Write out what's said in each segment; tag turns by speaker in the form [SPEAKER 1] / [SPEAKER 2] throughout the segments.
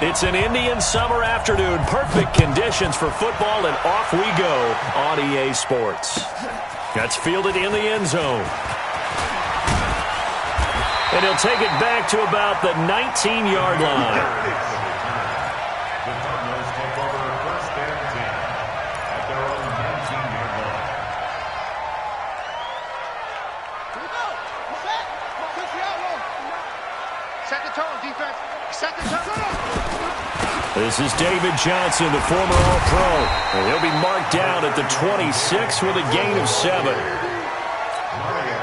[SPEAKER 1] It's an Indian summer afternoon. Perfect conditions for football, and off we go on EA Sports. That's fielded in the end zone. And he'll take it back to about the 19-yard line. This is David Johnson, the former All-Pro. And he'll be marked down at the 26 with a gain of 7.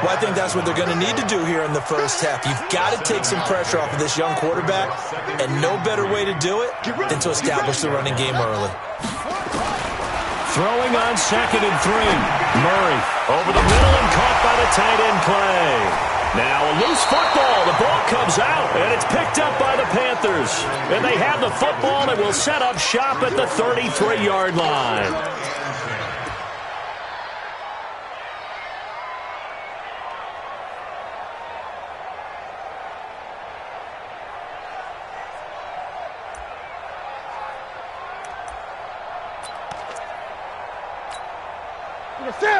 [SPEAKER 2] Well, I think that's what they're going to need to do here in the first half. You've got to take some pressure off of this young quarterback, and no better way to do it than to establish the running game early.
[SPEAKER 1] Throwing on 2nd and 3. Murray over the middle and caught by the tight end Clay. Now a loose football. The ball comes out, and it's picked up by the Panthers. And they have the football and will set up shop at the 33-yard line.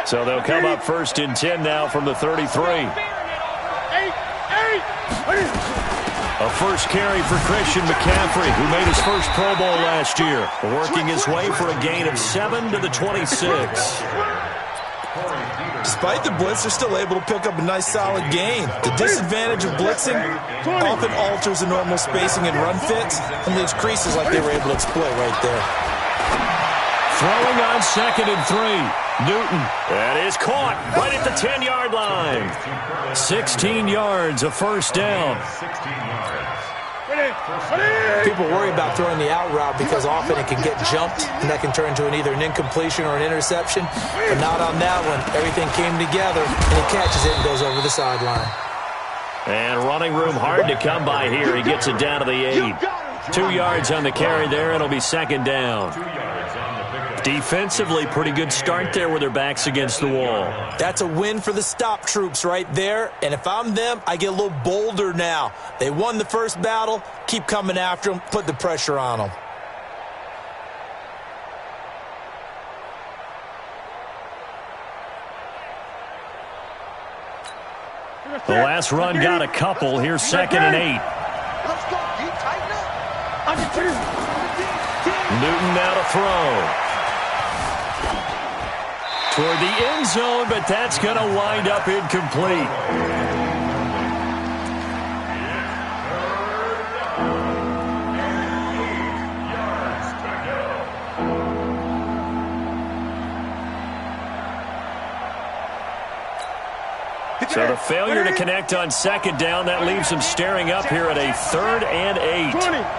[SPEAKER 1] So they'll come up 1st and 10 now from the 33. A first carry for Christian McCaffrey, who made his first Pro Bowl last year, working his way for a gain of 7 to the 26.
[SPEAKER 2] Despite the blitz, they're still able to pick up a nice, solid gain. The disadvantage of blitzing often alters the normal spacing and run fits and leaves creases like they were able to exploit right there.
[SPEAKER 1] Throwing on 2nd and 3. Newton. That is caught right at the 10-yard line. 16 yards, a first down.
[SPEAKER 2] People worry about throwing the out route because often it can get jumped, and that can turn into either an incompletion or an interception. But not on that one. Everything came together, and he catches it and goes over the sideline.
[SPEAKER 1] And running room hard to come by here. He gets it down to the 8. 2 yards on the carry there, and it'll be 2nd down. Defensively, pretty good start there with their backs against the wall.
[SPEAKER 2] That's a win for the stop troops right there. And if I'm them, I get a little bolder now. They won the first battle. Keep coming after them. Put the pressure on them.
[SPEAKER 1] The last run got a couple. Here's 2nd and 8. Newton now to throw. Toward the end zone, but that's going to wind up incomplete. So the failure to connect on 2nd down, that leaves them staring up here at a 3rd and 8.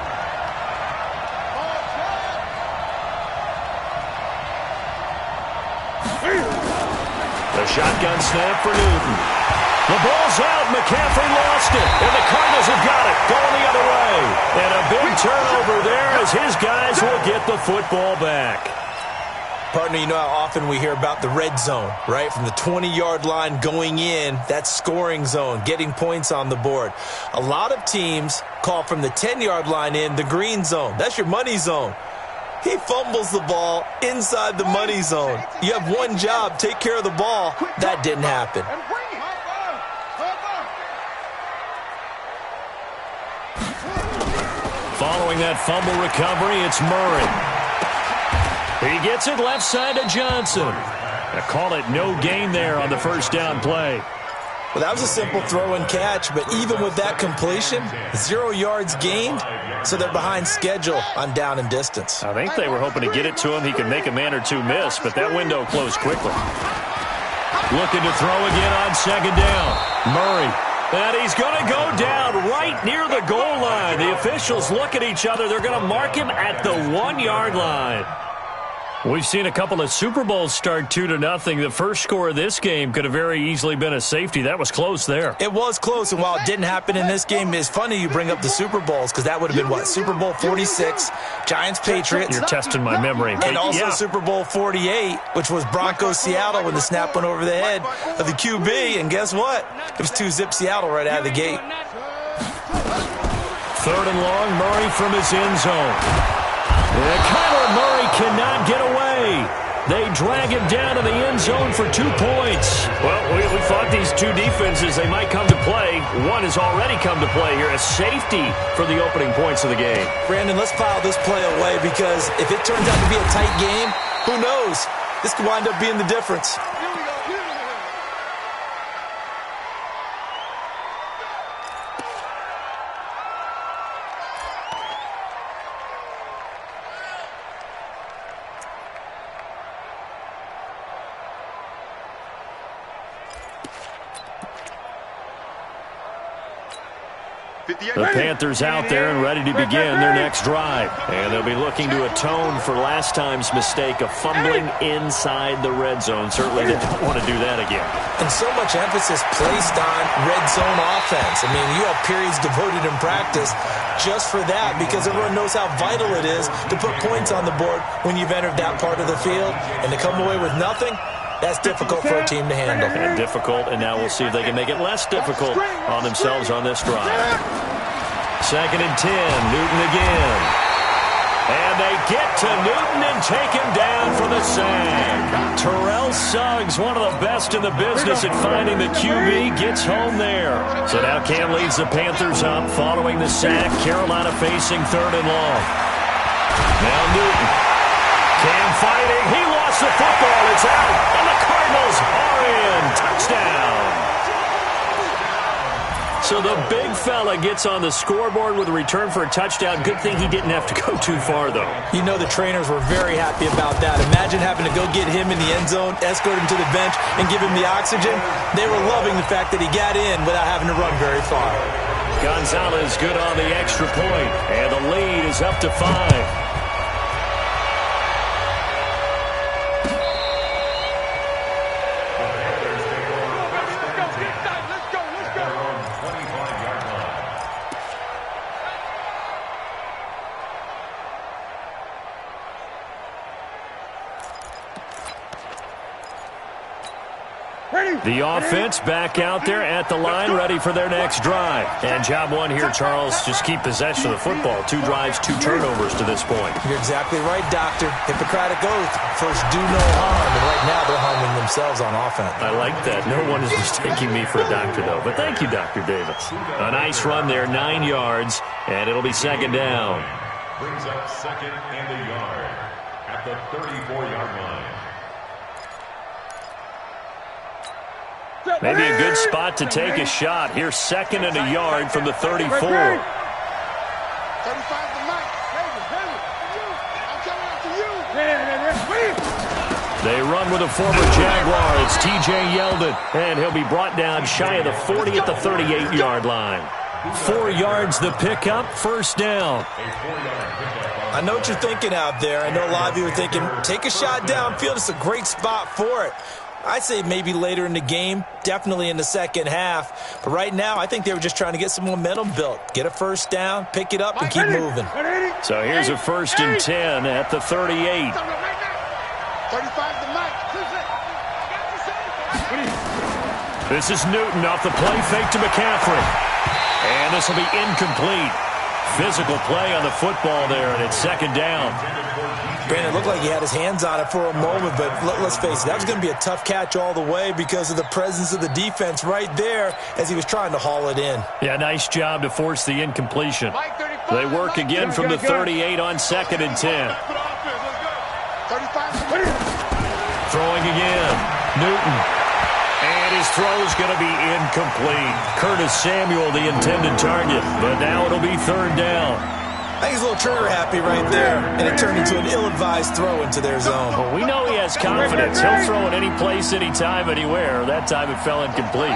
[SPEAKER 1] The shotgun snap for Newton. The ball's out. McCaffrey lost it. And the Cardinals have got it. Going the other way. And a big turnover there as his guys will get the football back.
[SPEAKER 2] Partner, you know how often we hear about the red zone, right? From the 20-yard line going in, that's scoring zone, getting points on the board. A lot of teams call from the 10-yard line in the green zone. That's your money zone. He fumbles the ball inside the money zone. You have one job, take care of the ball. That didn't happen.
[SPEAKER 1] Following that fumble recovery, it's Murray. He gets it left side to Johnson. I call it no gain there on the first down play.
[SPEAKER 2] Well, that was a simple throw and catch, but even with that completion, 0 yards gained, so they're behind schedule on down and distance.
[SPEAKER 1] I think they were hoping to get it to him. He could make a man or two miss, but that window closed quickly. Looking to throw again on 2nd down. Murray. And he's going to go down right near the goal line. The officials look at each other. They're going to mark him at the 1-yard line. We've seen a couple of Super Bowls start 2-0. The first score of this game could have very easily been a safety. That was close there.
[SPEAKER 2] It was close, and while it didn't happen in this game, it's funny you bring up the Super Bowls because that would have been, what, Super Bowl 46, Giants-Patriots.
[SPEAKER 1] You're testing my memory.
[SPEAKER 2] And also Super Bowl 48, which was Broncos-Seattle when the snap went over the head of the QB. And guess what? It was 2-zip Seattle right out of the gate.
[SPEAKER 1] Third and long, Murray from his end zone. And Kyler Murray cannot get away. They drag him down to the end zone for 2 points. Well, we thought these two defenses, they might come to play. One has already come to play here. A safety for the opening points of the game.
[SPEAKER 2] Brandon, let's file this play away because if it turns out to be a tight game, who knows? This could wind up being the difference.
[SPEAKER 1] The Panthers out there and ready to begin their next drive. And they'll be looking to atone for last time's mistake of fumbling inside the red zone. Certainly they don't want to do that again.
[SPEAKER 2] And so much emphasis placed on red zone offense. I mean, you have periods devoted in practice just for that because everyone knows how vital it is to put points on the board when you've entered that part of the field. And to come away with nothing, that's difficult for a team to handle.
[SPEAKER 1] And difficult, and now we'll see if they can make it less difficult on themselves on this drive. 2nd and 10, Newton again. And they get to Newton and take him down for the sack. Terrell Suggs, one of the best in the business at finding the QB, gets home there. So now Cam leads the Panthers up following the sack. Carolina facing 3rd and long. Now Newton. Cam fighting. He lost the football. It's out. And the Cardinals are in. Touchdown. So the big fella gets on the scoreboard with a return for a touchdown. Good thing he didn't have to go too far, though.
[SPEAKER 2] You know the trainers were very happy about that. Imagine having to go get him in the end zone, escort him to the bench, and give him the oxygen. They were loving the fact that he got in without having to run very far.
[SPEAKER 1] Gonzalez good on the extra point, and the lead is up to 5. The offense back out there at the line, ready for their next drive. And job one here, Charles, just keep possession of the football. 2 drives, 2 turnovers to this point.
[SPEAKER 2] You're exactly right, Doctor. Hippocratic oath. First, do no harm. And right now, they're harming themselves on offense.
[SPEAKER 1] I like that. No one is mistaking me for a doctor, though. But thank you, Dr. Davis. A nice run there, 9 yards, and it'll be 2nd down.
[SPEAKER 3] Brings up 2nd and a yard at the 34-yard line.
[SPEAKER 1] Maybe a good spot to take a shot. Here's 2nd and a yard from the 34.
[SPEAKER 4] 35 to Mike. I'm coming after you.
[SPEAKER 1] They run with a former Jaguar. It's T.J. Yeldon, and he'll be brought down shy of the 40 at the 38-yard line. 4 yards the pickup, 1st down.
[SPEAKER 2] I know what you're thinking out there. I know a lot of you are thinking, take a shot downfield. It's a great spot for it. I'd say maybe later in the game, definitely in the second half. But right now, I think they were just trying to get some momentum built. Get a 1st down, pick it up, and keep moving.
[SPEAKER 1] So here's a 1st and 10 at the 38.
[SPEAKER 4] 35 to Mike.
[SPEAKER 1] This is Newton off the play fake to McCaffrey. And this will be incomplete. Physical play on the football there, and it's 2nd down.
[SPEAKER 2] Brandon, it looked like he had his hands on it for a moment, but let's face it, that was going to be a tough catch all the way because of the presence of the defense right there as he was trying to haul it in.
[SPEAKER 1] Yeah, nice job to force the incompletion. They work again from the 38 on 2nd and 10. Throwing again. Newton. And his throw's going to be incomplete. Curtis Samuel, the intended target, but now it'll be 3rd down.
[SPEAKER 2] I think he's a little trigger happy right there, and it turned into an ill-advised throw into their zone.
[SPEAKER 1] Well, we know he has confidence. He'll throw it any place, anytime, anywhere. That time it fell incomplete.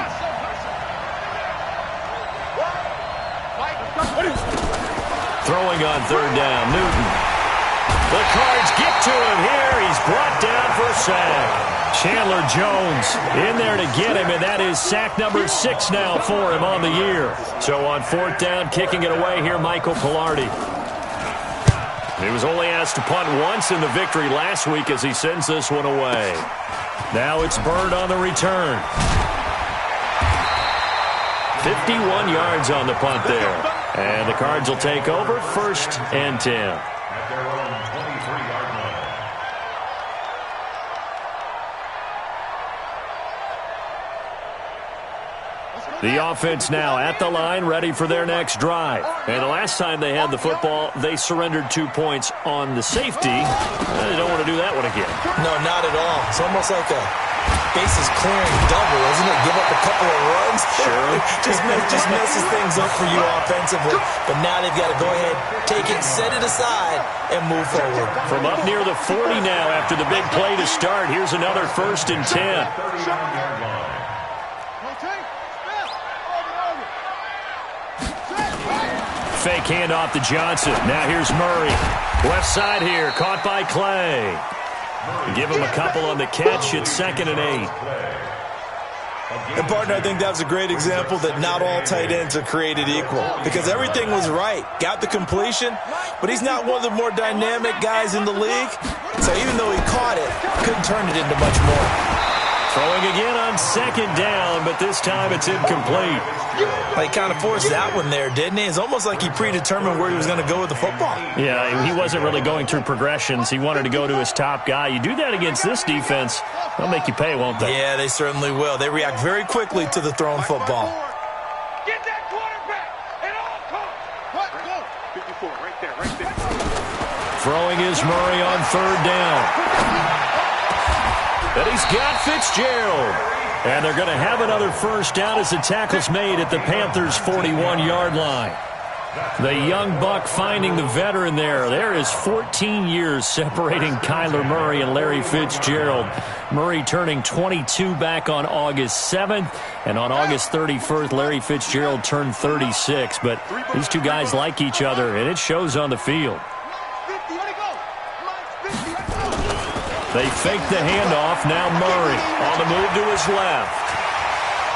[SPEAKER 1] Throwing on 3rd down, Newton. The Cards get to him here. He's brought down for a sack. Chandler Jones in there to get him, and that is sack number 6 now for him on the year. So on 4th down, kicking it away here, Michael Pilardi. He was only asked to punt once in the victory last week as he sends this one away. Now it's Bird on the return. 51 yards on the punt there. And the Cards will take over, 1st and 10.
[SPEAKER 3] At their own 23-yard line.
[SPEAKER 1] The offense now at the line, ready for their next drive. And the last time they had the football, they surrendered 2 points on the safety. They don't want to do that one again.
[SPEAKER 2] No, not at all. It's almost like a bases clearing double, isn't it? Give up a couple of runs.
[SPEAKER 1] Sure.
[SPEAKER 2] just messes things up for you offensively. But now they've got to go ahead, take it, set it aside, and move forward.
[SPEAKER 1] From up near the 40 now after the big play to start, here's another 1st and 10.
[SPEAKER 3] 31-yard line.
[SPEAKER 1] Fake handoff to Johnson. Now here's Murray. Left side here, caught by Clay. Give him a couple on the catch. It's 2nd and 8.
[SPEAKER 2] And, partner, I think that was a great example that not all tight ends are created equal. Because everything was right. Got the completion, but he's not one of the more dynamic guys in the league. So even though he caught it, couldn't turn it into much more.
[SPEAKER 1] Throwing again on 2nd down, but this time it's incomplete.
[SPEAKER 2] He kind of forced that one there, didn't he? It's almost like he predetermined where he was going to go with the football.
[SPEAKER 1] Yeah, he wasn't really going through progressions. He wanted to go to his top guy. You do that against this defense, they'll make you pay, won't they?
[SPEAKER 2] Yeah, they certainly will. They react very quickly to the thrown football.
[SPEAKER 4] Get that quarterback at all costs. 54, right there.
[SPEAKER 1] Throwing is Murray on 3rd down. And he's got Fitzgerald. And they're going to have another 1st down as the tackle's made at the Panthers' 41-yard line. The young buck finding the veteran there. There is 14 years separating Kyler Murray and Larry Fitzgerald. Murray turning 22 back on August 7th. And on August 31st, Larry Fitzgerald turned 36. But these two guys like each other, and it shows on the field. They fake the handoff. Now Murray on the move to his left.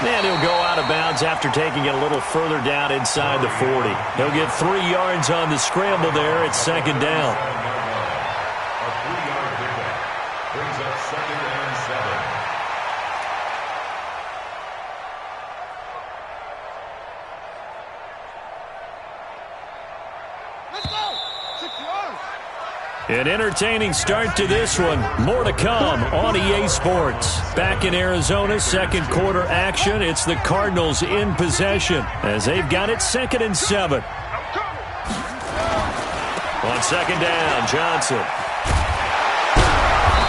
[SPEAKER 1] And he'll go out of bounds after taking it a little further down inside the 40. He'll get 3 yards on the scramble there. It's 2nd down.
[SPEAKER 3] A 3-yard pickup brings up 2nd and 7.
[SPEAKER 4] Let's go. 6 yards.
[SPEAKER 1] An entertaining start to this one. More to come on EA Sports. Back in Arizona, 2nd quarter action. It's the Cardinals in possession as they've got it 2nd and 7. On 2nd down, Johnson.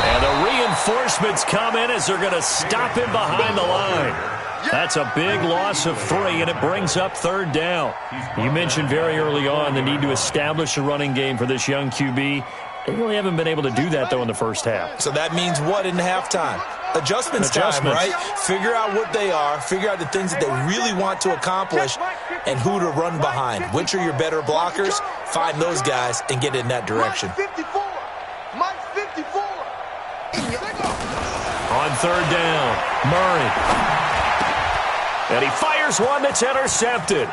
[SPEAKER 1] And the reinforcements come in as they're going to stop him behind the line. That's a big loss of 3, and it brings up 3rd down. You mentioned very early on the need to establish a running game for this young QB. They really haven't been able to do that, though, in the first half.
[SPEAKER 2] So that means what in halftime? Adjustments time, right? Figure out what they are, figure out the things that they really want to accomplish, and who to run behind. Which are your better blockers? Find those guys and get in that direction.
[SPEAKER 4] Mike 54.
[SPEAKER 1] On 3rd down, Murray. And he fires one that's intercepted.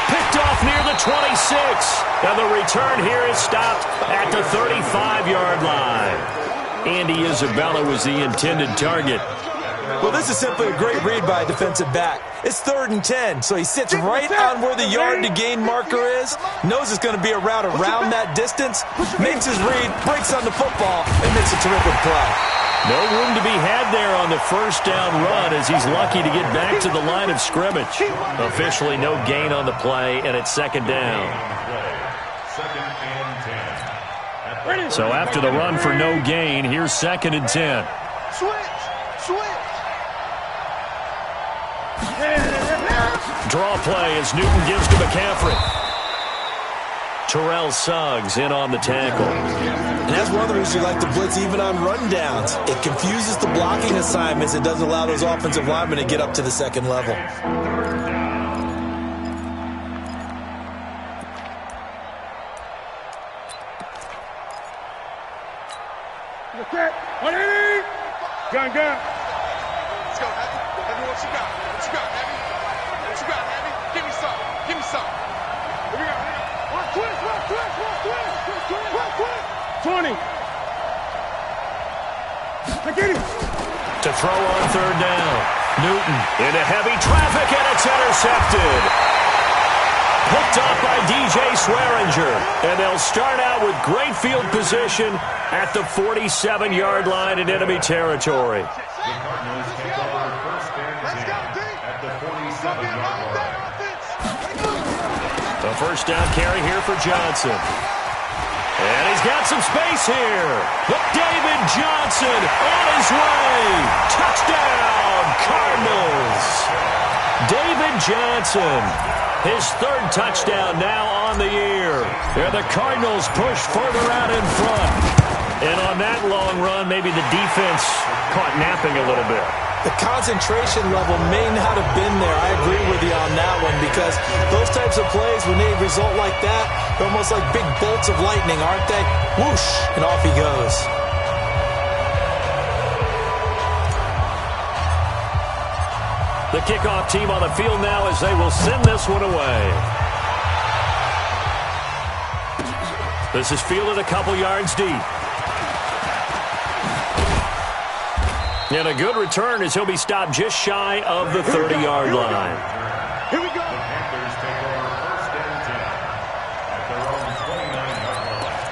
[SPEAKER 1] Picked off near the 26. And the return here is stopped at the 35-yard line. Andy Isabella was the intended target.
[SPEAKER 2] Well, this is simply a great read by a defensive back. It's 3rd and 10, so he sits right on where the yard-to-gain marker is, knows it's going to be a route around that distance, makes his read, breaks on the football, and makes a terrific play.
[SPEAKER 1] No room to be had there on the 1st down run as he's lucky to get back to the line of scrimmage. Officially no gain on the play, and it's 2nd down.
[SPEAKER 3] 2nd and 10.
[SPEAKER 1] So after the run for no gain, here's 2nd and 10. Draw play as Newton gives to McCaffrey. Terrell Suggs in on the tackle.
[SPEAKER 2] And that's one of the reasons you like to blitz even on rundowns. It confuses the blocking assignments. It doesn't allow those offensive linemen to get up to the 2nd level.
[SPEAKER 4] Gun. Let's go, Heavy. Heavy, what you got? What you got, Heavy? What you got, Heavy? Give me some. Give me some. Here we go. One twist. 20. I get him.
[SPEAKER 1] To throw on 3rd down. Newton into heavy traffic, and it's intercepted. Picked off by DJ Swearinger. And they'll start out with great field position at the 47-yard line in enemy territory.
[SPEAKER 3] The Cardinals take over first and 10 at the 47-yard line.
[SPEAKER 1] A first down carry here for Johnson. And he's got some space here. David Johnson on his way. Touchdown, Cardinals. David Johnson, his third touchdown now on the year. And the Cardinals push further out in front. And on that long run, maybe the defense caught napping a little bit.
[SPEAKER 2] The concentration level may not have been there. I agree with you on that one because those types of plays, when they result like that, they're almost like big bolts of lightning, aren't they? Whoosh, and off he goes.
[SPEAKER 1] The kickoff team on the field now as they will send this one away. This is fielded a couple yards deep. And a good return as he'll be stopped just shy of the 30-yard line.
[SPEAKER 3] Here we go. The Panthers take over first and 10 at their own 29-yard line.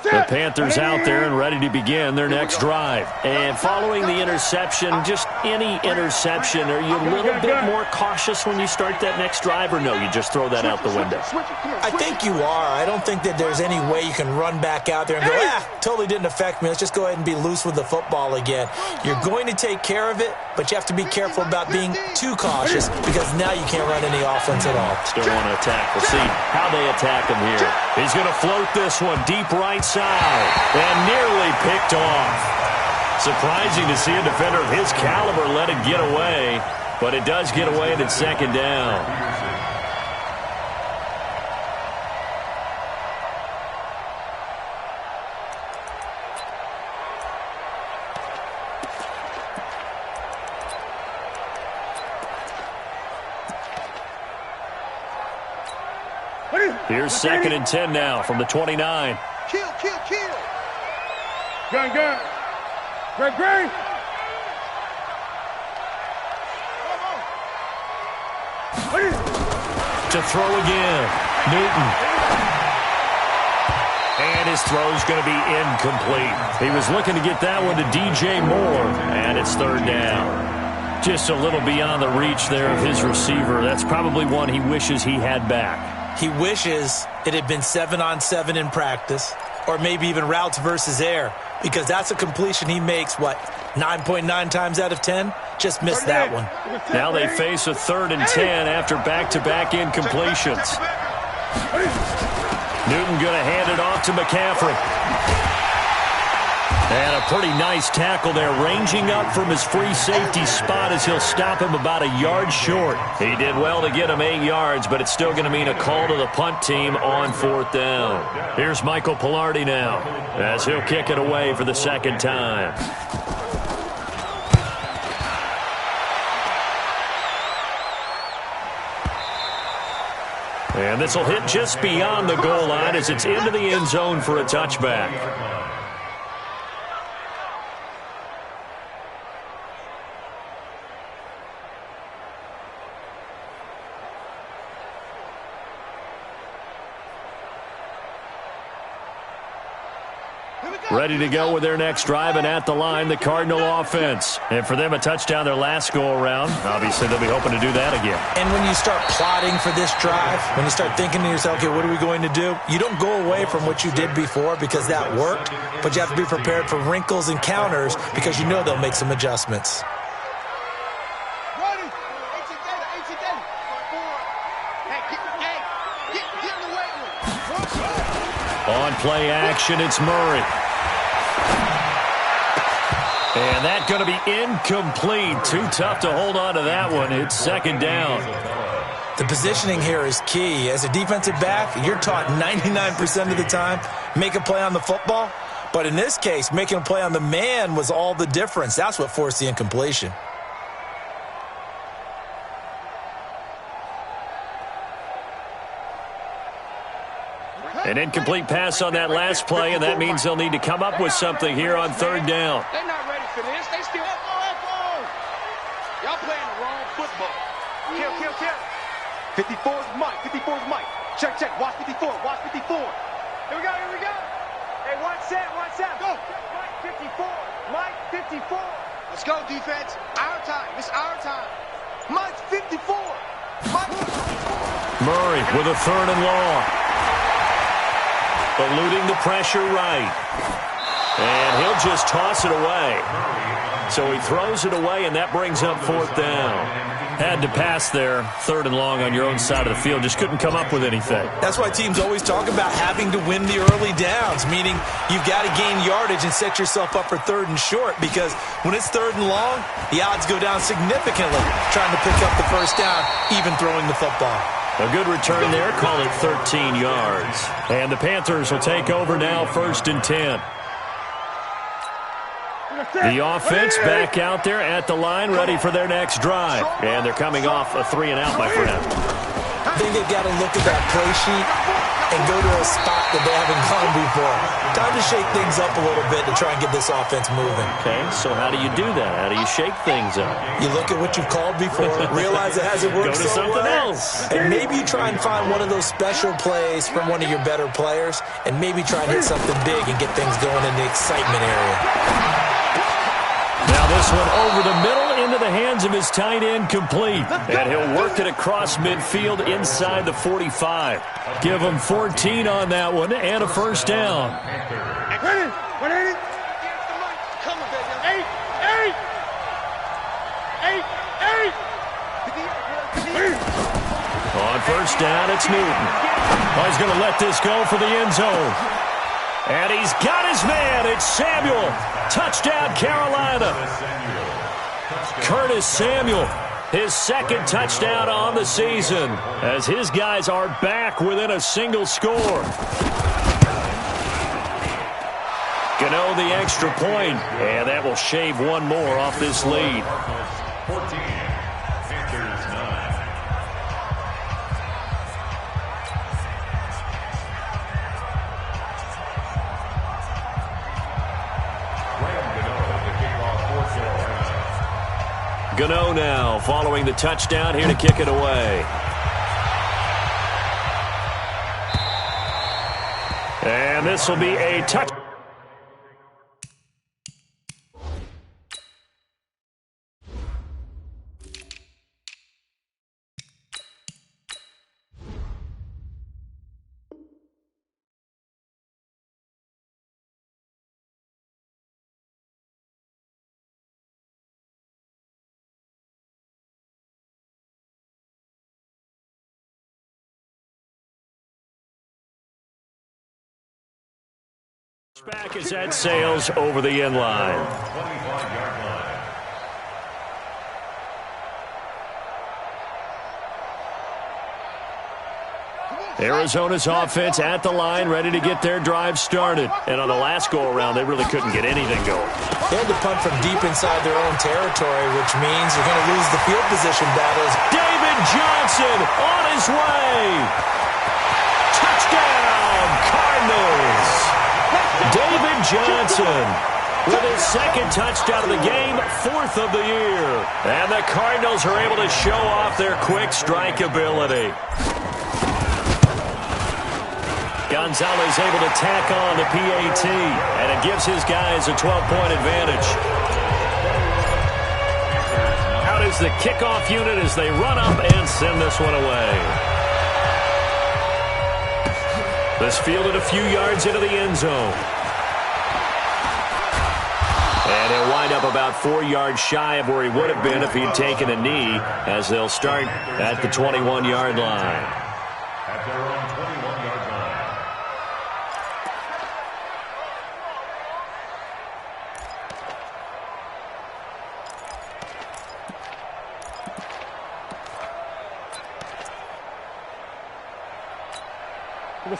[SPEAKER 1] The Panthers out there and ready to begin their next drive. And following the interception, just any interception, are you a little bit more cautious when you start that next drive, or no, you just throw that out the window?
[SPEAKER 2] I think you are. I don't think that there's any way you can run back out there and go, totally didn't affect me. Let's just go ahead and be loose with the football again. You're going to take care of it, but you have to be careful about being too cautious because now you can't run any offense at all.
[SPEAKER 1] Still want to attack. We'll see how they attack him here. He's going to float this one deep right side and nearly picked off. Surprising to see a defender of his caliber let it get away, but it does get away and it's second down. Here's second and 10 now from the 29.
[SPEAKER 4] Kill. Gun. Great.
[SPEAKER 1] To throw again. Newton. And his throw's going to be incomplete. He was looking to get that one to DJ Moore, and it's third down. Just a little beyond the reach there of his receiver. That's probably one he wishes he had back.
[SPEAKER 2] He wishes it had been 7-on-7 in practice, or maybe even routes versus air, because that's a completion he makes, 9.9 times out of 10? Just missed that one.
[SPEAKER 1] Now they face a 3rd and 10 after back-to-back incompletions. Newton going to hand it off to McCaffrey. And a pretty nice tackle there, ranging up from his free safety spot as he'll stop him about a yard short. He did well to get him 8 yards, but it's still going to mean a call to the punt team on 4th down. Here's Michael Pilardi now as he'll kick it away for the second time. And this will hit just beyond the goal line as it's into the end zone for a touchback. Ready to go with their next drive, and at the line, the Cardinal offense. And for them, a touchdown their last go-around. Obviously, they'll be hoping to do that again.
[SPEAKER 2] And when you start plotting for this drive, when you start thinking to yourself, okay, what are we going to do? You don't go away from what you did before because that worked, but you have to be prepared for wrinkles and counters because you know they'll make some adjustments.
[SPEAKER 1] On play action, it's Murray. And that's going to be incomplete. Too tough to hold on to that one. It's second down.
[SPEAKER 2] The positioning here is key. As a defensive back, you're taught 99% of the time, make a play on the football. But in this case, making a play on the man was all the difference. That's what forced the incompletion.
[SPEAKER 1] And An incomplete pass on that last play, and that means they'll need to come up with something here on third down.
[SPEAKER 4] They're not ready for this. They still... Y'all playing the wrong football. Kill. 54 is Mike. 54 is Mike. Check. Watch 54. Watch 54. Here we go. Hey, one set. Go. Mike 54. Mike 54. Let's go, defense. Our time. It's our time. Mike 54. Mike.
[SPEAKER 1] Murray with a third and long. Eluding the pressure right. And he'll just toss it away. So he throws it away, and that brings up fourth down. Had to pass there, third and long on your own side of the field. Just couldn't come up with anything.
[SPEAKER 2] That's why teams always talk about having to win the early downs, meaning you've got to gain yardage and set yourself up for third and short, because when it's third and long, the odds go down significantly trying to pick up the first down, even throwing the football.
[SPEAKER 1] A good return there, call it 13 yards. And the Panthers will take over now, 1st and 10. The offense back out there at the line, ready for their next drive. And they're coming off a 3-and-out, my friend.
[SPEAKER 2] I think they've got to look at that play sheet and go to a spot that they haven't gone before. Time to shake things up a little bit to try and get this offense moving.
[SPEAKER 1] Okay, so how do you do that? How do you shake things up?
[SPEAKER 2] You look at what you've called before, realize it hasn't worked
[SPEAKER 1] Go to something else.
[SPEAKER 2] And maybe you try and find one of those special plays from one of your better players, and maybe try and hit something big and get things going in the excitement area.
[SPEAKER 1] Now this one over the middle into the hands of his tight end, complete. And he'll work it across midfield inside the 45. Give him 14 on that one and a first down.
[SPEAKER 4] Ready? Come on, baby. 8.
[SPEAKER 1] On first down, it's Newton. Oh, he's going to let this go for the end zone. And he's got his man. It's Samuel. Touchdown, Carolina. Curtis Samuel, his second touchdown on the season, as his guys are back within a single score. Gano the extra point, and that will shave one more off this lead.
[SPEAKER 3] 14, Panthers 9.
[SPEAKER 1] Gano now following the touchdown, here to kick it away. And this will be a touch. Back as that sails over the end line.
[SPEAKER 3] 25-yard line.
[SPEAKER 1] Arizona's offense at the line, ready to get their drive started. And on the last go-around, they really couldn't get anything going.
[SPEAKER 2] They had to punt from deep inside their own territory, which means you're going to lose the field position battles.
[SPEAKER 1] David Johnson on his way. Touchdown, Cardinals. David Johnson with his second touchdown of the game, 4th of the year. And the Cardinals are able to show off their quick strike ability. Gonzalez able to tack on the PAT, and it gives his guys a 12-point advantage. Out is the kickoff unit as they run up and send this one away. This fielded a few yards into the end zone. And he'll wind up about 4 yards shy of where he would have been if he'd taken a knee, as they'll start at the 21-yard line.
[SPEAKER 3] At their own 21-yard line.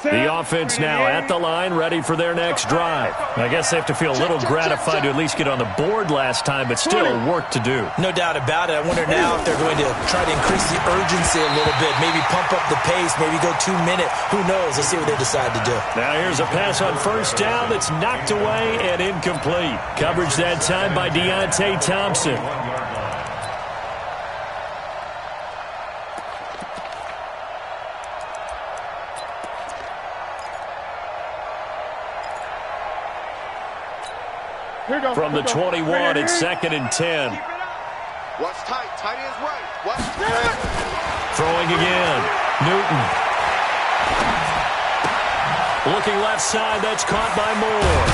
[SPEAKER 1] The offense now at the line, ready for their next drive. I guess they have to feel a little gratified to at least get on the board last time, but still work to do.
[SPEAKER 2] No doubt about it. I wonder now if they're going to try to increase the urgency a little bit, maybe pump up the pace, maybe go 2 minute. Who knows? Let's see what they decide to do.
[SPEAKER 1] Now here's a pass on first down that's knocked away and incomplete. Coverage that time by Deontay Thompson. From the 21, it's 2nd and 10.
[SPEAKER 4] Watch tight. Tight ends right. Watch.
[SPEAKER 1] Throwing again. Newton. Looking left side. That's caught by Moore.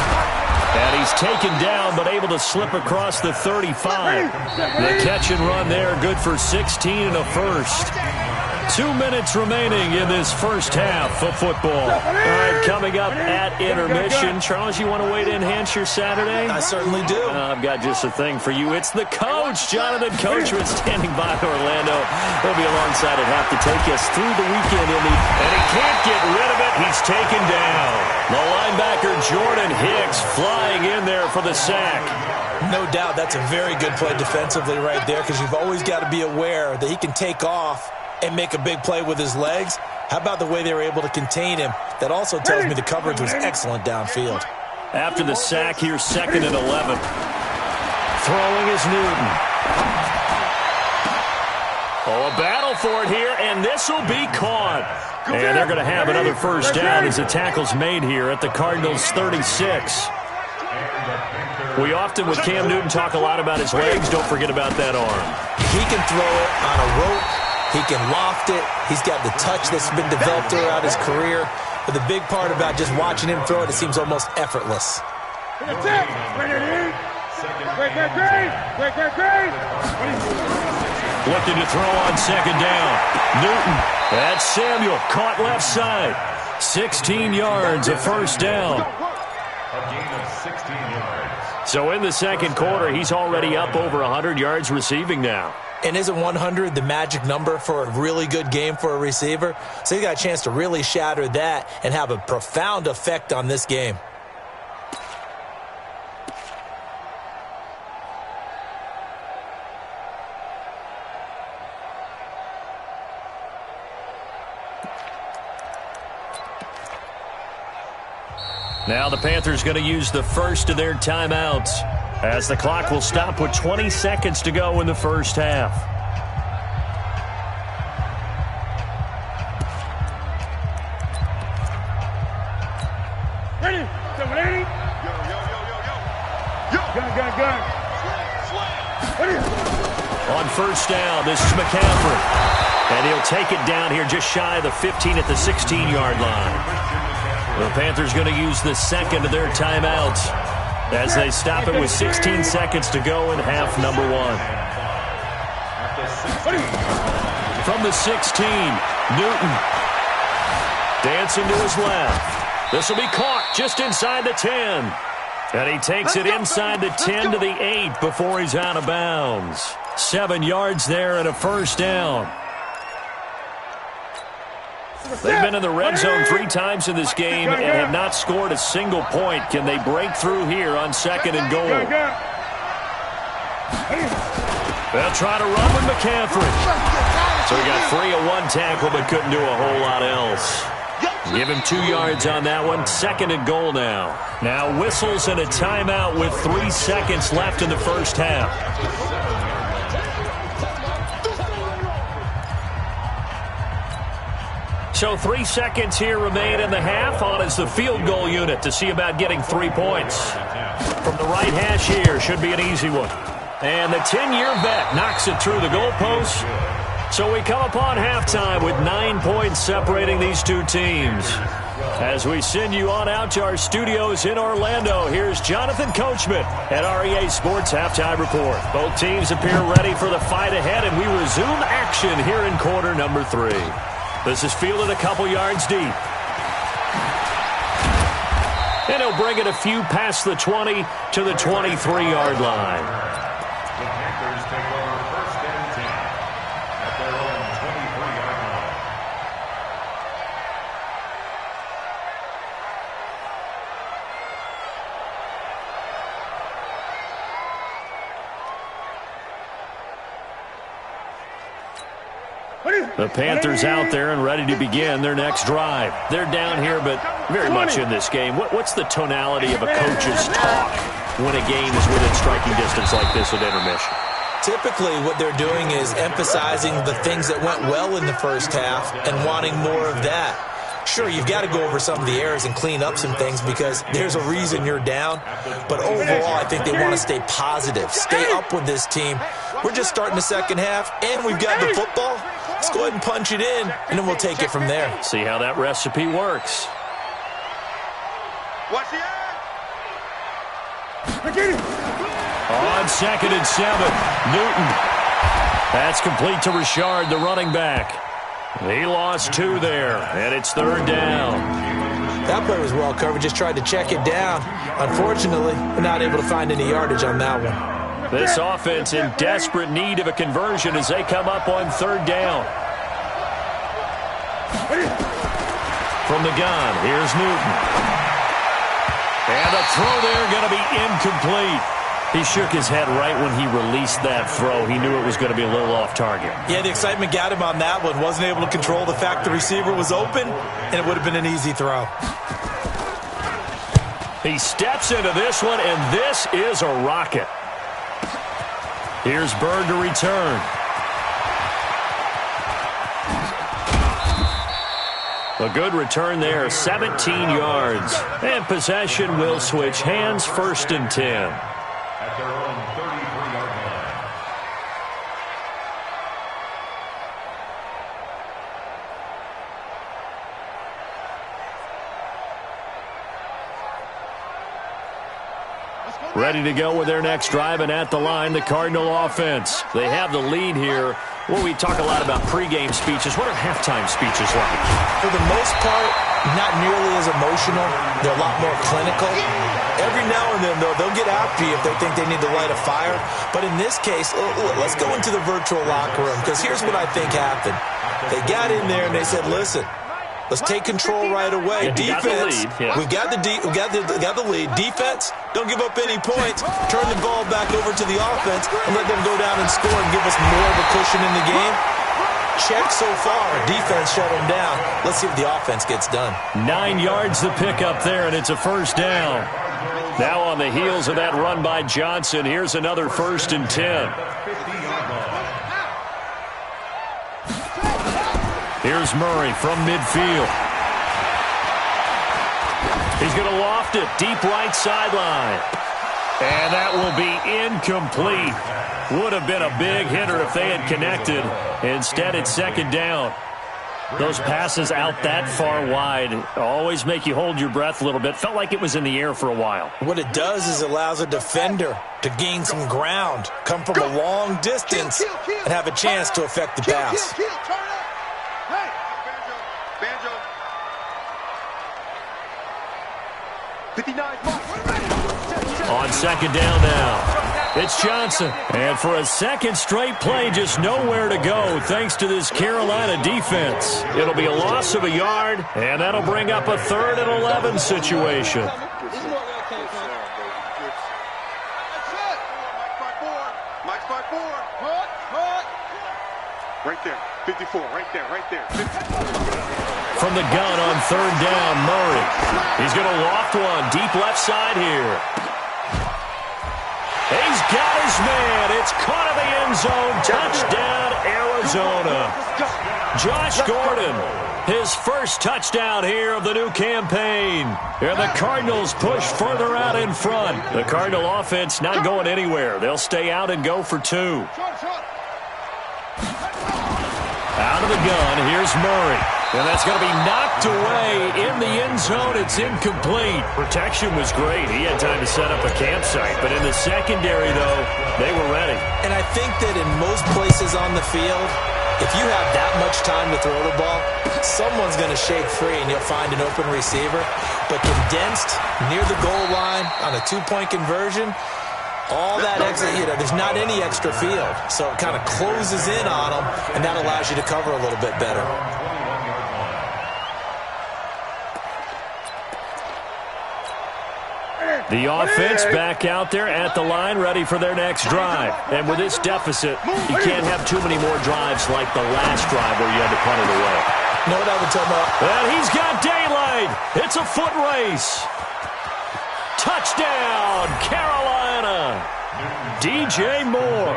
[SPEAKER 1] And he's taken down, but able to slip across the 35. The catch and run there, good for 16 and a first. 2 minutes remaining in this first half of football. All right, coming up at intermission. Charles, you want to wait to enhance your Saturday?
[SPEAKER 2] I certainly do.
[SPEAKER 1] I've got just a thing for you. It's the coach, Jonathan Coachman, standing by Orlando. He'll be alongside at half to take us through the weekend. And he can't get rid of it. He's taken down. The linebacker, Jordan Hicks, flying in there for the sack.
[SPEAKER 2] No doubt that's a very good play defensively right there, because you've always got to be aware that he can take off and make a big play with his legs. How about the way they were able to contain him? That also tells me the coverage was excellent downfield.
[SPEAKER 1] After the sack, here's 2nd and 11. Throwing is Newton. Oh, a battle for it here, and this will be caught. And they're going to have another first down as the tackle's made here at the Cardinals' 36. We often, with Cam Newton, talk a lot about his legs. Don't forget about that arm.
[SPEAKER 2] He can throw it on a rope. He can loft it. He's got the touch that's been developed throughout his career. But the big part about just watching him throw it, it seems almost effortless.
[SPEAKER 1] Looking to throw on 2nd down. Newton. That's Samuel. Caught left side. 16 yards, a first down.
[SPEAKER 3] A gain of 16 yards.
[SPEAKER 1] So in the second quarter, he's already up over 100 yards receiving now.
[SPEAKER 2] And isn't 100 the magic number for a really good game for a receiver? So he got a chance to really shatter that and have a profound effect on this game.
[SPEAKER 1] Now the Panthers going to use the first of their timeouts, as the clock will stop with 20 seconds to go in the first half.
[SPEAKER 5] Ready? Ready? Yo. Gun.
[SPEAKER 1] On first down, this is McCaffrey. And he'll take it down here just shy of the 15 at the 16-yard line. The Panthers going to use the second of their timeouts as they stop it with 16 seconds to go in half number 1. From the 16, Newton. Dancing to his left. This will be caught just inside the 10. And he takes it inside the 10 to the 8 before he's out of bounds. 7 yards there and a first down. They've been in the red zone 3 times in this game and have not scored a single point. Can they break through here on 2nd and goal? They'll try to run with McCaffrey. So he got free of 1 tackle but couldn't do a whole lot else. Give him 2 yards on that one. 2nd and goal now. Now whistles and a timeout with 3 seconds left in the first half. So 3 seconds here remain in the half. On is the field goal unit to see about getting 3 points. From the right hash here, should be an easy one. And the 10-year vet knocks it through the goalpost. So we come upon halftime with 9 points separating these two teams. As we send you on out to our studios in Orlando, here's Jonathan Coachman at REA Sports Halftime Report. Both teams appear ready for the fight ahead, and we resume action here in quarter number 3. This is fielded a couple yards deep. And he'll bring it a few past the 20 to the 23-yard line.
[SPEAKER 3] The Panthers take over 1st and 10 at their own 23-yard line.
[SPEAKER 1] The Panthers out there and ready to begin their next drive. They're down here, but very much in this game. What's the tonality of a coach's talk when a game is within striking distance like this at intermission?
[SPEAKER 2] Typically, what they're doing is emphasizing the things that went well in the first half and wanting more of that. Sure, you've got to go over some of the errors and clean up some things because there's a reason you're down. But overall, I think they want to stay positive, stay up with this team. We're just starting the second half, and we've got the football. Let's go ahead and punch it in, and then we'll take it from there.
[SPEAKER 1] See how that recipe works.
[SPEAKER 4] Watch the eye.
[SPEAKER 1] On 2nd and 7, Newton. That's complete to Richard, the running back. He lost 2 there, and it's 3rd down.
[SPEAKER 2] That play was well covered, just tried to check it down. Unfortunately, we're not able to find any yardage on that one.
[SPEAKER 1] This offense in desperate need of a conversion as they come up on 3rd down. From the gun, here's Newton. And a throw there going to be incomplete. He shook his head right when he released that throw. He knew it was going to be a little off target.
[SPEAKER 2] Yeah, the excitement got him on that one. Wasn't able to control the fact the receiver was open, and it would have been an easy throw.
[SPEAKER 1] He steps into this one, and this is a rocket. Here's Bird to return. A good return there, 17 yards. And possession will switch hands, 1st and 10.
[SPEAKER 3] At their own 33-yard line.
[SPEAKER 1] Ready to go with their next drive, and at the line, the Cardinal offense. They have the lead here. Well, we talk a lot about pregame speeches. What are halftime speeches like?
[SPEAKER 2] For the most part, not nearly as emotional. They're a lot more clinical. Every now and then, though, they'll get after you if they think they need to light a fire. But in this case, let's go into the virtual locker room, because here's what I think happened. They got in there and they said, listen, let's take control right away. Defense, we got the lead. Defense, don't give up any points. Turn the ball back over to the offense and let them go down and score and give us more of a cushion in the game. Check so far. Defense shut them down. Let's see if the offense gets done.
[SPEAKER 1] 9 yards to pick up there, and it's a 1st down. Now on the heels of that run by Johnson, here's another 1st and 10. Here's Murray from midfield. He's going to loft it deep right sideline. And that will be incomplete. Would have been a big hitter if they had connected. Instead, it's 2nd down. Those passes out that far wide always make you hold your breath a little bit. Felt like it was in the air for a while.
[SPEAKER 2] What it does is allows a defender to gain some ground, come from a long distance, and have a chance to affect the pass.
[SPEAKER 1] On 2nd down now. It's Johnson. And for a second straight play, just nowhere to go thanks to this Carolina defense. It'll be a loss of a yard, and that'll bring up a 3rd and 11 situation.
[SPEAKER 4] Right there, 54, right there.
[SPEAKER 1] From the gun on 3rd down, Murray. He's going to loft one deep left side here. He's got his man. It's caught in the end zone. Touchdown, Arizona. Josh Gordon, his first touchdown here of the new campaign. And the Cardinals push further out in front. The Cardinal offense not going anywhere. They'll stay out and go for 2. Out of the gun, here's Murray. And that's going to be knocked away in the end zone. It's incomplete. Protection was great. He had time to set up a campsite. But in the secondary, though, they were ready.
[SPEAKER 2] And I think that in most places on the field, if you have that much time to throw the ball, someone's going to shake free and you'll find an open receiver. But condensed near the goal line on a 2-point conversion, all that extra, there's not any extra field. So it kind of closes in on them, and that allows you to cover a little bit better.
[SPEAKER 1] The offense back out there at the line, ready for their next drive. And with this deficit, you can't have too many more drives like the last drive where you had to punt it away.
[SPEAKER 2] No doubt the timeout.
[SPEAKER 1] And he's got daylight. It's a foot race. Touchdown, Carolina. DJ Moore,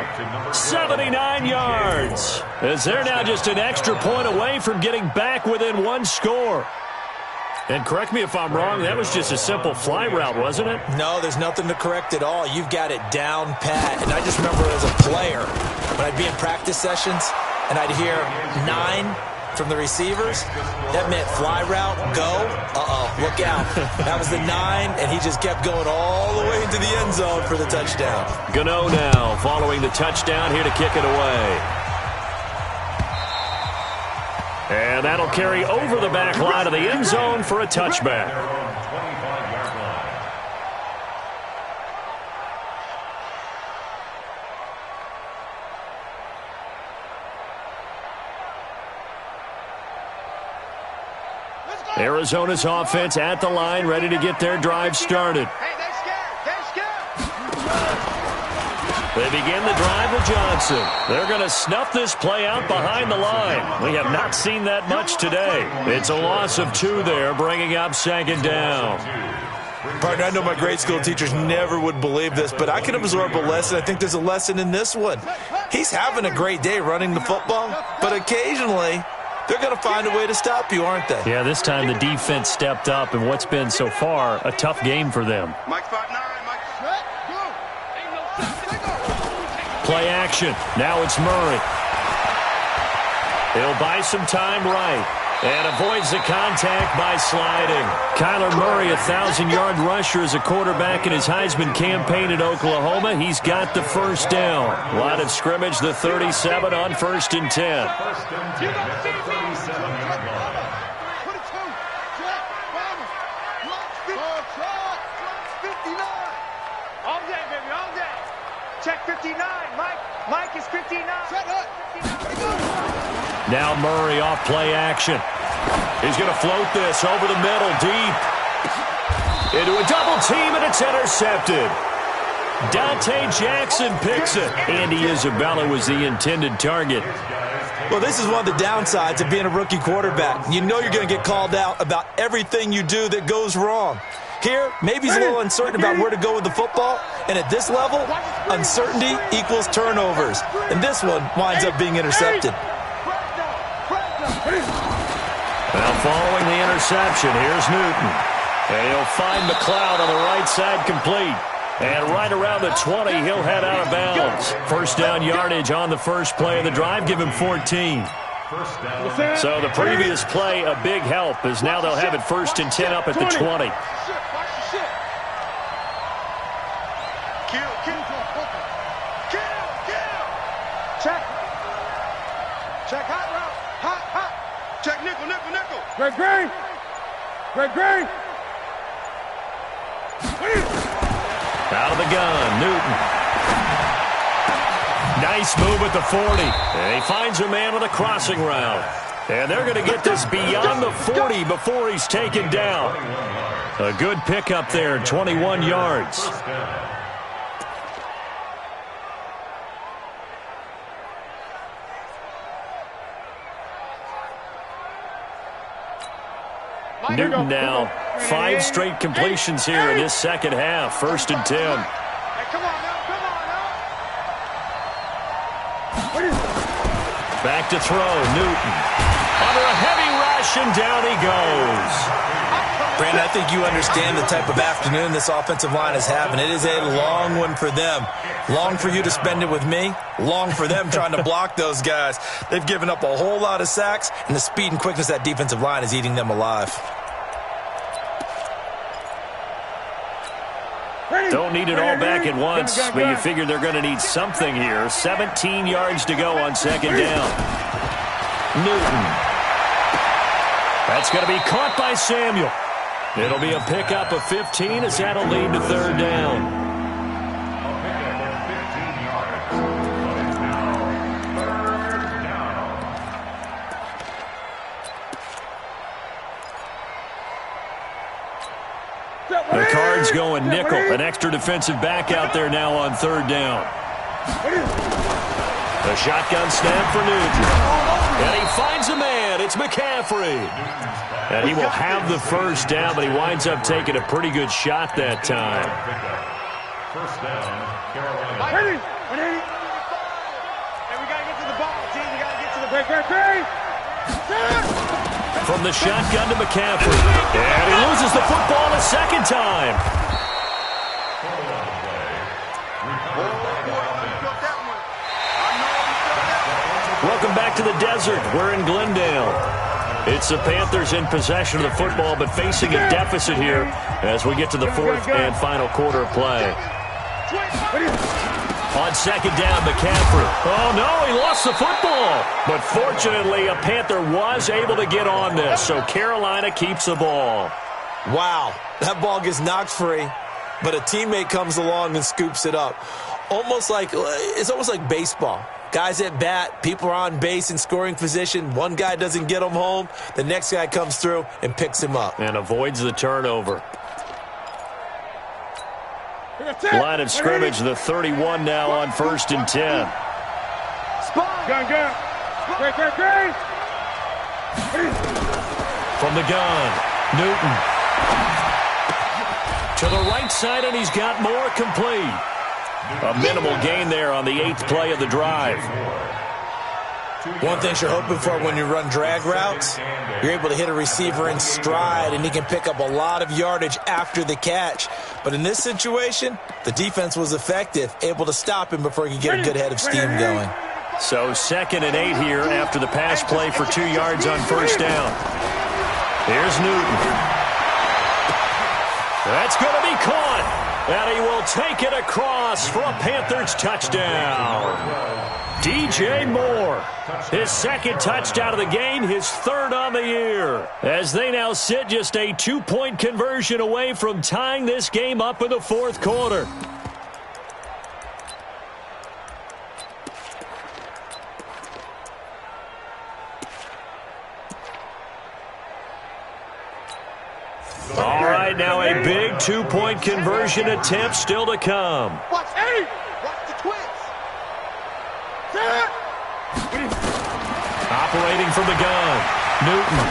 [SPEAKER 1] 79 yards. As they're now just an extra point away from getting back within one score. And correct me if I'm wrong, that was just a simple fly route, wasn't it?
[SPEAKER 2] No, there's nothing to correct at all. You've got it down pat. And I just remember as a player, when I'd be in practice sessions, and I'd hear 9 from the receivers, that meant fly route, go, look out. That was the 9, and he just kept going all the way into the end zone for the touchdown.
[SPEAKER 1] Gano now following the touchdown here to kick it away. And that'll carry over the back line of the end zone for a touchback. Arizona's offense at the line, ready to get their drive started. They begin the drive with Johnson. They're going to snuff this play out behind the line. We have not seen that much today. It's a loss of 2 there, bringing up second down.
[SPEAKER 2] Partner, I know my grade school teachers never would believe this, but I can absorb a lesson. I think there's a lesson in this one. He's having a great day running the football, but occasionally they're going to find a way to stop you, aren't they?
[SPEAKER 1] Yeah, this time the defense stepped up in what's been so far a tough game for them. Play action. Now it's Murray. He'll buy some time right and avoids the contact by sliding. Kyler Murray, 1,000-yard rusher as a quarterback in his Heisman campaign at Oklahoma. He's got the first down. Line of scrimmage, the 37 on 1st and 10.
[SPEAKER 4] Check 59, Mike. Mike is 59.
[SPEAKER 1] Now Murray off play action. He's going to float this over the middle, deep. Into a double team, and it's intercepted. Dante Jackson picks it. Andy Isabella was the intended target.
[SPEAKER 2] Well, this is one of the downsides of being a rookie quarterback. You know you're going to get called out about everything you do that goes wrong. Here, maybe he's a little uncertain about where to go with the football. And at this level, uncertainty equals turnovers. And this one winds up being intercepted.
[SPEAKER 1] Now following the interception, here's Newton. And he'll find McLeod on the right side complete. And right around the 20, he'll head out of bounds. First down yardage on the first play of the drive, give him 14. So the previous play, a big help, as now they'll have it 1st and 10 up at the 20.
[SPEAKER 4] Check hot route. Hot. Check nickel.
[SPEAKER 5] Greg.
[SPEAKER 1] Out of the gun, Newton. Nice move at the 40. And he finds a man on a crossing route. And they're going to get this beyond the 40 before he's taken down. A good pickup there, 21 yards. Newton now, 5 straight completions here in this second half. 1st and 10.
[SPEAKER 4] Come on now.
[SPEAKER 1] Back to throw, Newton. Under a heavy rush, and down he goes.
[SPEAKER 2] Brandon, I think you understand the type of afternoon this offensive line is having. It is a long one for them. Long for you to spend it with me. Long for them trying to block those guys. They've given up a whole lot of sacks, and the speed and quickness of that defensive line is eating them alive.
[SPEAKER 1] Don't need it all back at once, but you figure they're going to need something here. 17 yards to go on second down. Newton. That's going to be caught by Samuel. It'll be a pickup of 15 as that'll lead to 3rd down. The Cards Line's going nickel. An extra defensive back out there now on third down. A shotgun snap for Newton. And he finds a man. It's McCaffrey. And he will have the first down, but he winds up taking a pretty good shot that time.
[SPEAKER 3] First down, Carolina.
[SPEAKER 4] Hey, we got to get to the ball, team. We got to get to the break.
[SPEAKER 1] From the shotgun to McCaffrey. And he loses the football a second time. Welcome back to the desert. We're in Glendale. It's the Panthers in possession of the football, but facing a deficit here as we get to the fourth and final quarter of play. On second down, McCaffrey. Oh, no, he lost the football. But fortunately, a Panther was able to get on this, so Carolina keeps the ball.
[SPEAKER 2] Wow, that ball gets knocked free, but a teammate comes along and scoops it up. It's almost like baseball. Guys at bat, people are on base in scoring position. One guy doesn't get him home. The next guy comes through and picks him up.
[SPEAKER 1] And avoids the turnover. Line of scrimmage, the 31 now on 1st and 10. From the gun, Newton. To the right side, and he's got more complete. A minimal gain there on the 8th play of the drive.
[SPEAKER 2] One thing you're hoping for when you run drag routes, you're able to hit a receiver in stride, and he can pick up a lot of yardage after the catch. But in this situation, the defense was effective, able to stop him before he could get a good head of steam going.
[SPEAKER 1] So 2nd and 8 here after the pass play for 2 yards on first down. Here's Newton. That's going to be caught. And he will take it across for a Panthers touchdown. DJ Moore, his 2nd touchdown of the game, his 3rd on the year. As they now sit just a 2-point conversion away from tying this game up in the 4th quarter. All right, now a big 2-point conversion attempt still to come.
[SPEAKER 4] Watch the twins.
[SPEAKER 1] Operating from the gun, Newton.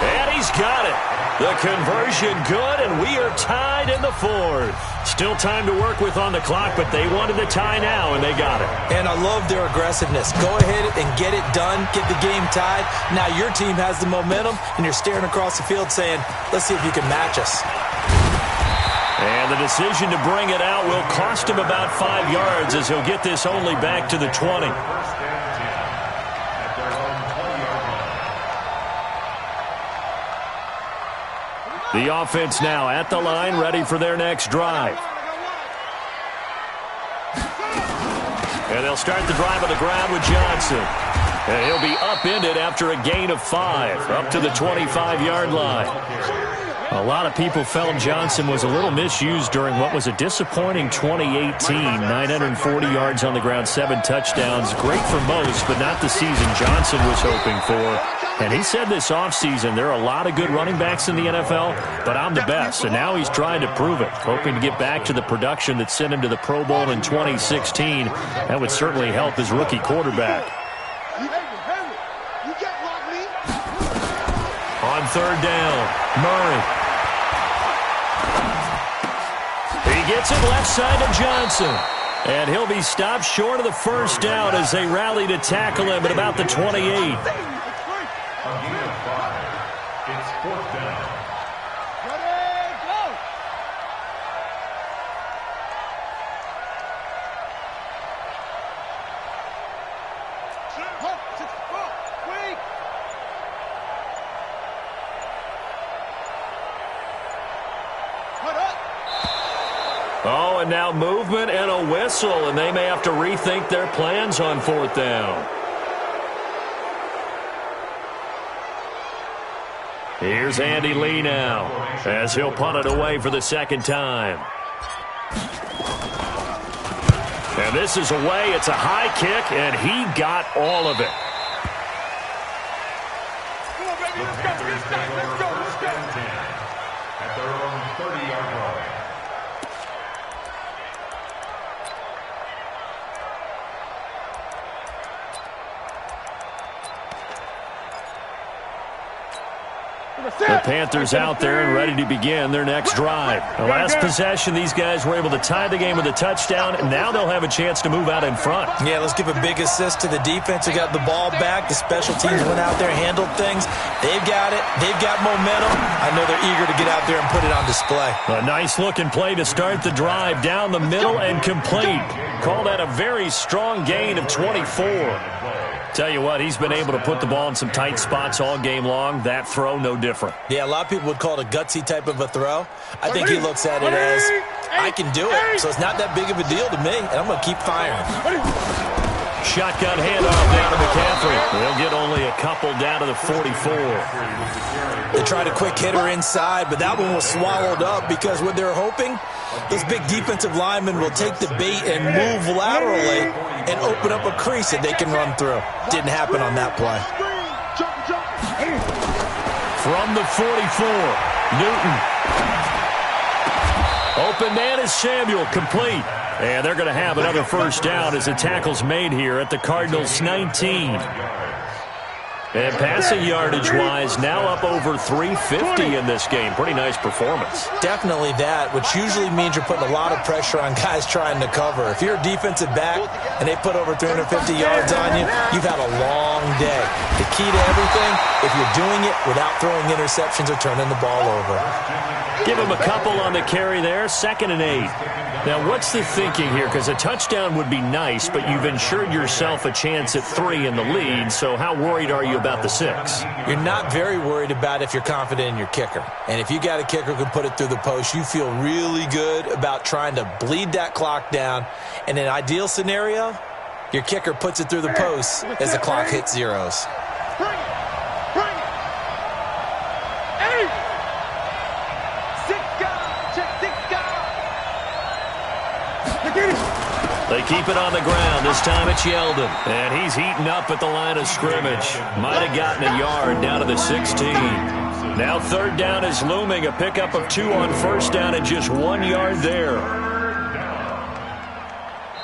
[SPEAKER 1] And he's got it. The conversion good, and we are tied in the 4th. Still time to work with on the clock, but they wanted the tie now, and they got it.
[SPEAKER 2] And I love their aggressiveness. Go ahead and get it done, get the game tied. Now your team has the momentum, and you're staring across the field saying, let's see if you can match us.
[SPEAKER 1] And the decision to bring it out will cost him about 5 yards as he'll get this only back to the 20. The offense now at the line, ready for their next drive. And they'll start the drive on the ground with Johnson. And he'll be upended after a gain of 5, up to the 25-yard line. A lot of people felt Johnson was a little misused during what was a disappointing 2018. 940 yards on the ground, 7 touchdowns. Great for most, but not the season Johnson was hoping for. And he said this offseason, there are a lot of good running backs in the NFL, but I'm the best. And now he's trying to prove it, hoping to get back to the production that sent him to the Pro Bowl in 2016. That would certainly help his rookie quarterback. On 3rd down, Murray. He gets it left side to Johnson. And he'll be stopped short of the first down as they rally to tackle him at about the 28.
[SPEAKER 3] It's 4th down.
[SPEAKER 1] Oh, and now movement and a whistle, and they may have to rethink their plans on 4th down. Here's Andy Lee now, as he'll punt it away for the 2nd time. And this is away. It's a high kick, and he got all of it.
[SPEAKER 3] The Panthers take over 1st and 10 at their own 30-yard
[SPEAKER 1] The Panthers out there and ready to begin their next drive. The last possession, these guys were able to tie the game with a touchdown, and now they'll have a chance to move out in front.
[SPEAKER 2] Yeah, let's give a big assist to the defense who got the ball back. The special teams went out there and handled things. They've got it. They've got momentum. I know they're eager to get out there and put it on display.
[SPEAKER 1] A nice-looking play to start the drive down the middle and complete. Call that a very strong gain of 24. Tell you what, he's been able to put the ball in some tight spots all game long. That throw, no different.
[SPEAKER 2] Yeah, a lot of people would call it a gutsy type of a throw. I think he looks at it as, I can do it, so it's not that big of a deal to me, and I'm going to keep firing.
[SPEAKER 1] Shotgun handoff down to McCaffrey. They'll get only a couple down to the 44.
[SPEAKER 2] They tried a quick hitter inside, but that one was swallowed up because what they're hoping, those big defensive linemen will take the bait and move laterally and open up a crease that they can run through. Didn't happen on that play.
[SPEAKER 1] From the 44, Newton. Open man is Samuel, complete. And they're going to have another first down as the tackle's made here at the Cardinals' 19. And passing yardage-wise, now up over 350 in this game. Pretty nice performance.
[SPEAKER 2] Definitely that, which usually means you're putting a lot of pressure on guys trying to cover. If you're a defensive back and they put over 350 yards on you, you've had a long day. The key to everything, if you're doing it without throwing interceptions or turning the ball over.
[SPEAKER 1] Give him a couple on the carry there, 2nd and 8. Now, what's the thinking here? Because a touchdown would be nice, but you've ensured yourself a chance at 3 in the lead, so how worried are you about the 6?
[SPEAKER 2] You're not very worried about if you're confident in your kicker. And if you got a kicker who can put it through the post, you feel really good about trying to bleed that clock down. In an ideal scenario, your kicker puts it through the post as the clock hits zeros.
[SPEAKER 1] They keep it on the ground. This time it's Yeldon. And he's heating up at the line of scrimmage. Might have gotten a yard down to the 16. Now 3rd down is looming. A pickup of 2 on 1st down and just 1 yard there.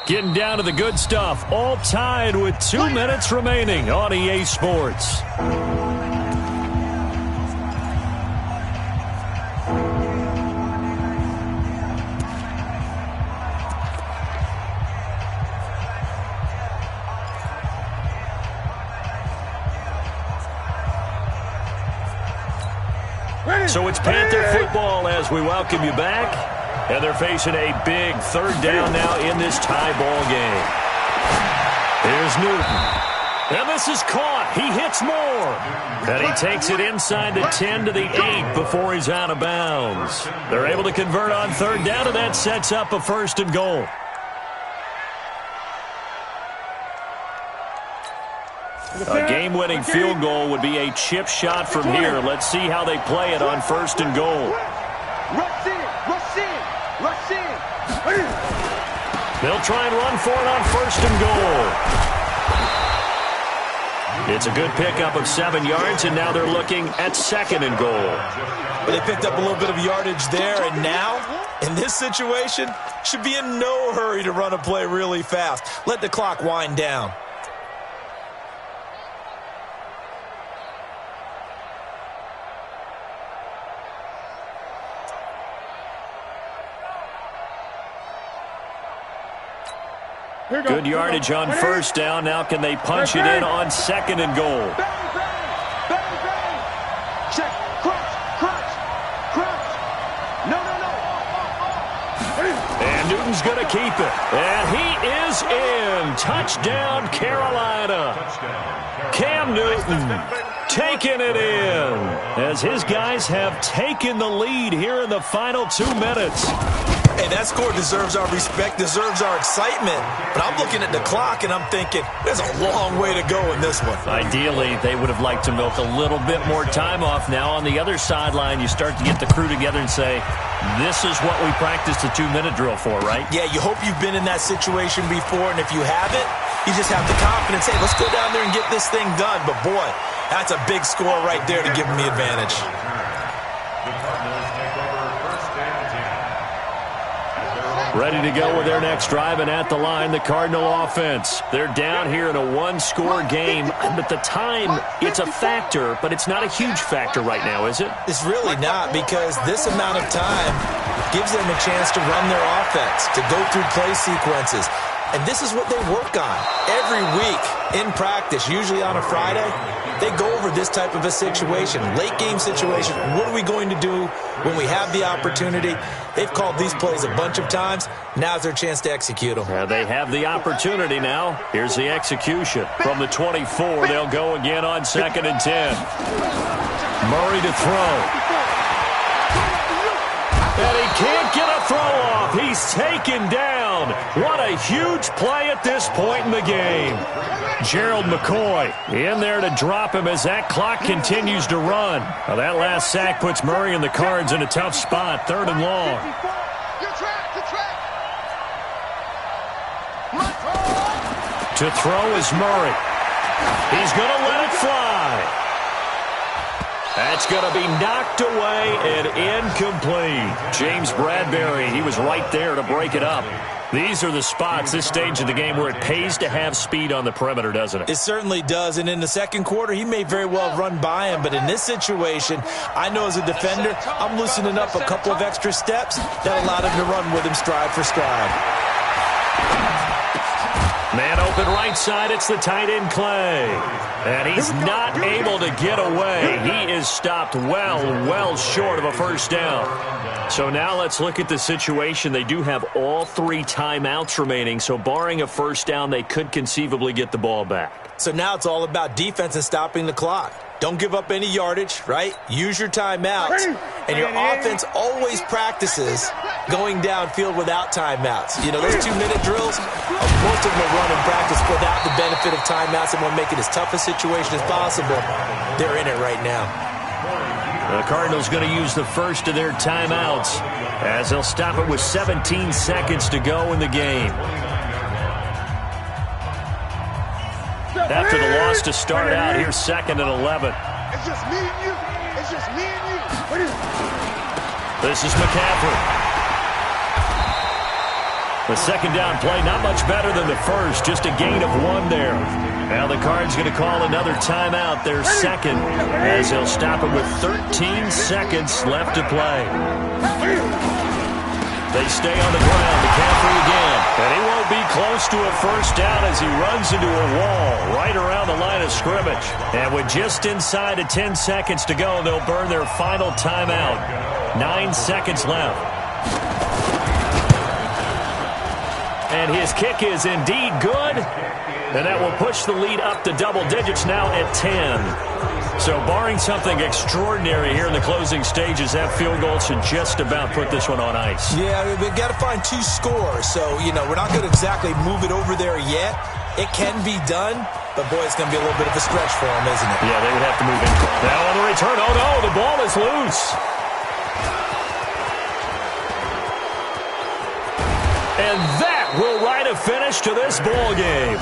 [SPEAKER 1] Getting down to the good stuff. All tied with 2 minutes remaining on EA Sports. So it's Panther football as we welcome you back. And they're facing a big 3rd down now in this tie ball game. Here's Newton. And this is caught. He hits more. And he takes it inside the 10 to the 8 before he's out of bounds. They're able to convert on 3rd down, and that sets up a 1st and goal. A game-winning field goal would be a chip shot from here. Let's see how they play it on 1st and goal.
[SPEAKER 4] Rush in, rush in, rush in.
[SPEAKER 1] They'll try and run for it on 1st and goal. It's a good pickup of 7 yards, and now they're looking at 2nd and goal.
[SPEAKER 2] But they picked up a little bit of yardage there, and now, in this situation, should be in no hurry to run a play really fast. Let the clock wind down.
[SPEAKER 1] Good yardage on 1st down. Now can they punch it in on 2nd and goal?
[SPEAKER 4] Check, crunch, crunch, crunch. No.
[SPEAKER 1] And Newton's going to keep it. And he is in. Touchdown, Carolina. Cam Newton taking it in as his guys have taken the lead here in the final 2 minutes.
[SPEAKER 2] Hey, that score deserves our respect, deserves our excitement. But I'm looking at the clock, and I'm thinking, there's a long way to go in this one.
[SPEAKER 1] Ideally, they would have liked to milk a little bit more time off. Now, on the other sideline, you start to get the crew together and say, this is what we practiced the 2-minute drill for, right?
[SPEAKER 2] Yeah, you hope you've been in that situation before, and if you haven't, you just have the confidence, hey, let's go down there and get this thing done. But, boy, that's a big score right there to give them the advantage.
[SPEAKER 3] The Cardinals take over 1st and 10 at their own
[SPEAKER 1] Ready to go with their next drive, and at the line, the Cardinal offense. They're down here in a one-score game, but the time, it's a factor, but it's not a huge factor right now, is it?
[SPEAKER 2] It's really not, because this amount of time gives them a chance to run their offense, to go through play sequences. And this is what they work on every week in practice, usually on a Friday. They go over this type of a situation, late game situation. What are we going to do when we have the opportunity? They've called these plays a bunch of times. Now's their chance to execute them.
[SPEAKER 1] They have the opportunity now. Here's the execution. From the 24, they'll go again on 2nd and 10. Murray to throw. And he can't get a throw off. He's taken down. What a huge play at this point in the game. Gerald McCoy in there to drop him as that clock continues to run. Now that last sack puts Murray and the Cards in a tough spot, 3rd and long. To throw is Murray. He's going to let it fly. That's going to be knocked away and incomplete. James Bradbury, he was right there to break it up. These are the spots, this stage of the game, where it pays to have speed on the perimeter, doesn't it?
[SPEAKER 2] It certainly does, and in the second quarter, he may very well run by him, but in this situation, I know as a defender, I'm loosening up a couple of extra steps that allowed him to run with him stride for stride.
[SPEAKER 1] Man open right side, it's the tight end Clay. And he's not able to get away. He is stopped well short of a first down. So now let's look at the situation. They do have all 3 timeouts remaining, so barring a first down, they could conceivably get the ball back.
[SPEAKER 2] So now it's all about defense and stopping the clock. Don't give up any yardage, right? Use your timeouts. And your offense always practices going downfield without timeouts. You know, those 2-minute drills, most of them are run in practice without the benefit of timeouts and want to make it as tough a situation as possible. They're in it right now.
[SPEAKER 1] The Cardinals going to use the first of their timeouts as they'll stop it with 17 seconds to go in the game. After the loss to start out, here's 2nd and 11.
[SPEAKER 5] It's just me and you. It's just me and you.
[SPEAKER 1] This is McCaffrey. The second down play, not much better than the first, just a gain of 1 there. Now the Cards going to call another timeout, their second, as they'll stop it with 13 seconds left to play. They stay on the ground. McCaffrey again. And he won't be close to a first down as he runs into a wall right around the line of scrimmage. And with just inside of 10 seconds to go, they'll burn their final timeout. 9 seconds left. And his kick is indeed good. And that will push the lead up to double digits now at 10. So barring something extraordinary here in the closing stages, that field goal should just about put this one on ice.
[SPEAKER 2] Yeah, we've got to find 2 scores. So, you know, we're not going to exactly move it over there yet. It can be done, but, boy, it's going to be a little bit of a stretch for them, isn't it?
[SPEAKER 1] Yeah, they would have to move in. Now on the return, oh, no, the ball is loose. And that will write a finish to this ball game.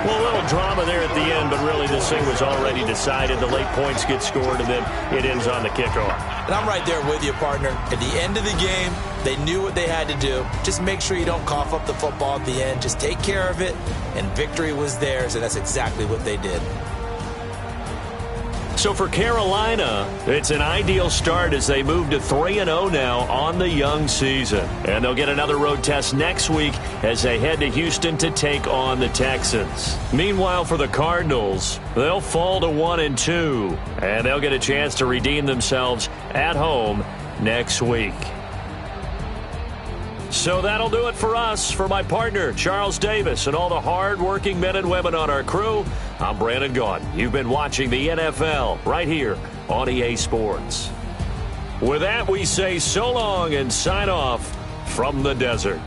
[SPEAKER 1] Well, a little drama there at the end, but really this thing was already decided. The late points get scored, and then it ends on the kickoff.
[SPEAKER 2] And I'm right there with you, partner. At the end of the game, they knew what they had to do. Just make sure you don't cough up the football at the end. Just take care of it, and victory was theirs, and that's exactly what they did.
[SPEAKER 1] So for Carolina, it's an ideal start as they move to 3-0 now on the young season. And they'll get another road test next week as they head to Houston to take on the Texans. Meanwhile, for the Cardinals, they'll fall to 1-2, and they'll get a chance to redeem themselves at home next week. So that'll do it for us. For my partner, Charles Davis, and all the hard-working men and women on our crew, I'm Brandon Gaudin. You've been watching the NFL right here on EA Sports. With that, we say so long and sign off from the desert.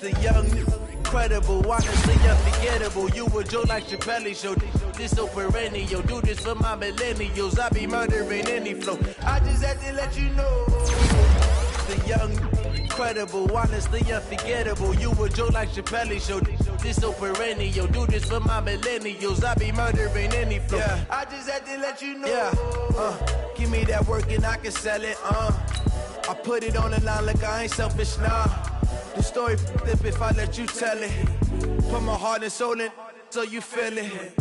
[SPEAKER 6] The young, incredible, honestly unforgettable. You a Joe like Chappelle show. This so perennial. Do this for my millennials. I be murdering any flow. I just had to let you know. The young, incredible, honestly unforgettable. You a Joe like Chappelle show. This so perennial. Do this for my millennials. I be murdering any flow. Yeah. I just had to let you know. Yeah. Give me that work and I can sell it. I put it on the line like I ain't selfish, nah. The story flip if I let you tell it. Put my heart and soul in so you feel it.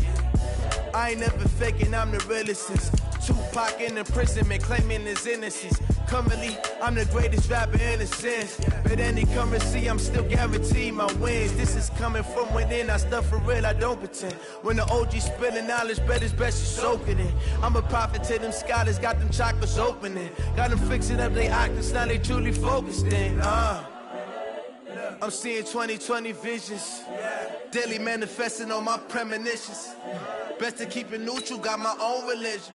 [SPEAKER 6] I ain't never faking, I'm the realest since Tupac in imprisonment, claiming his innocence. Currently, I'm the greatest rapper in a sense. But any currency, I'm still guaranteed my wins. This is coming from within, I stuff for real, I don't pretend. When the OG spilling knowledge, bet it's best you soak it in. I'm a prophet to them scholars, got them chakras opening. Got them fixing up they octaves, now they truly focused in. I'm seeing 2020 visions. Daily manifesting on my premonitions. Best to keep it neutral, got my own religion.